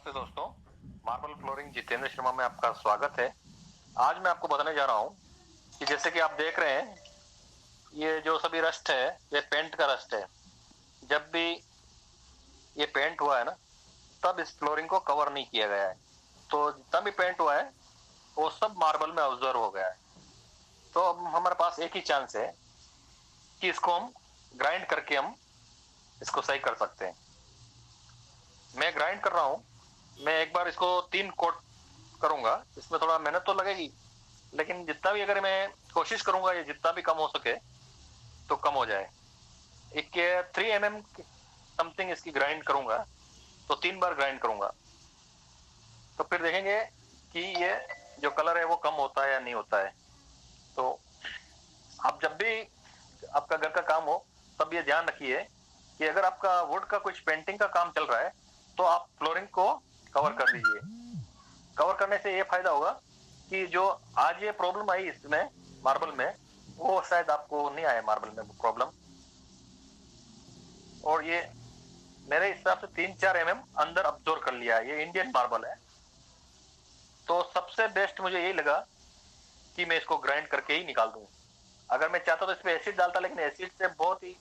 नमस्ते दोस्तों, marble flooring Jitendra Sharma में आपका स्वागत है। आज मैं आपको बताने जा रहा हूँ कि जैसे कि आप देख रहे हैं, ये जो सभी रस्ट है, ये पेंट का रस्ट है। जब भी ये पेंट हुआ है ना, तब इस फ्लोरिंग को कवर नहीं किया गया है। तो जितना भी पेंट हुआ है, वो सब मार्बल में ऑब्जर्व हो गया है। तो अब हमारे पास एक ही चांस है कि इसको हम ग्राइंड करके हम इसको सही कर सकते हैं। मैं ग्राइंड कर रहा हूँ। मैं एक बार इसको 3 कोट करूंगा। इसमें थोड़ा मेहनत तो लगेगी, लेकिन जितना भी अगर मैं कोशिश करूंगा ये जितना भी कम हो सके तो कम हो जाए। एक 3 mm समथिंग इसकी ग्राइंड करूंगा, तो 3 बार ग्राइंड करूंगा। तो फिर देखेंगे कि ये जो कलर है वो कम होता है या नहीं होता है। तो आप जब भी आपका घर का काम हो, तब ये ध्यान रखिए कि अगर आपका वुड का कुछ पेंटिंग का काम चल रहा है, तो आप फ्लोरिंग को कवर कर दीजिए। कवर करने से ये फायदा होगा कि जो आज ये प्रॉब्लम आई इसमें मार्बल में, वो शायद आपको नहीं आए मार्बल में प्रॉब्लम। और ये मेरे हिसाब से 3-4 mm अंदर अब्जॉर्व कर लिया है। ये इंडियन मार्बल है, तो सबसे बेस्ट मुझे यही लगा कि मैं इसको ग्राइंड करके ही निकाल दूं। अगर मैं चाहता तो इसमें एसिड डालता, लेकिन एसिड से बहुत ही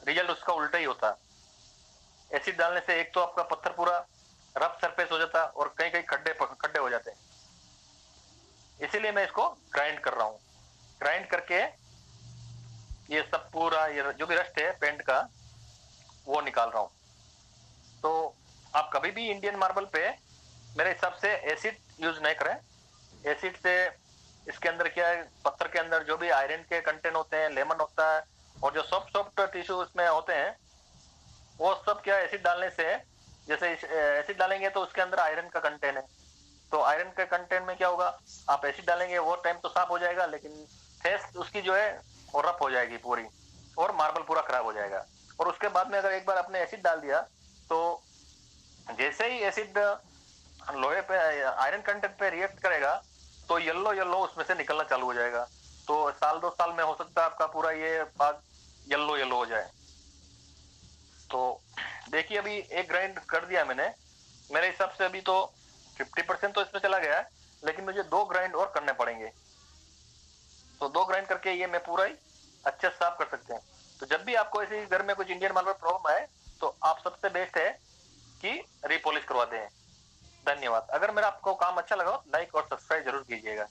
रिजल्ट उसका उल्टा ही होता। एसिड डालने से एक तो आपका पत्थर पूरा रफ सरफेस हो जाता और कहीं कहीं खड्डे हो जाते हैं। इसीलिए मैं इसको ग्राइंड कर रहा हूँ। ग्राइंड करके ये सब पूरा ये जो भी रस्ट है पेंट का, वो निकाल रहा हूँ। तो आप कभी भी इंडियन मार्बल पे मेरे हिसाब से एसिड यूज नहीं करें। एसिड से इसके अंदर क्या है, पत्थर के अंदर जो भी आयरन के कंटेंट होते हैं, लेमन होता है, और जो सॉफ्ट सॉफ्ट टिश्यू उसमें होते हैं, वो सब क्या एसिड डालने से, जैसे एसिड डालेंगे तो उसके अंदर आयरन का कंटेंट है। तो आयरन के कंटेंट में क्या होगा, आप एसिड डालेंगे वो टाइम तो साफ हो जाएगा, लेकिन फेस उसकी जो है वो रफ हो जाएगी पूरी, और मार्बल पूरा खराब हो जाएगा। और उसके बाद में अगर एक बार आपने एसिड डाल दिया, तो जैसे ही एसिड लोहे पे आयरन कंटेंट पे रिएक्ट करेगा, तो येलो येलो उसमें से निकलना चालू हो जाएगा। तो साल 2 साल में हो सकता है आपका पूरा ये भाग येलो येलो हो जाए। तो देखिए, अभी एक ग्राइंड कर दिया मैंने। मेरे हिसाब से अभी तो 50% तो इसमें चला गया है, लेकिन मुझे 2 ग्राइंड और करने पड़ेंगे। तो 2 ग्राइंड करके ये मैं पूरा ही अच्छे से साफ कर सकते हैं। तो जब भी आपको ऐसे घर में कुछ इंडियन मार्बल प्रॉब्लम आए, तो आप सबसे बेस्ट है कि रीपॉलिश करवा दें। धन्यवाद। अगर मेरा आपको काम अच्छा लगा, लाइक और सब्सक्राइब जरूर कीजिएगा।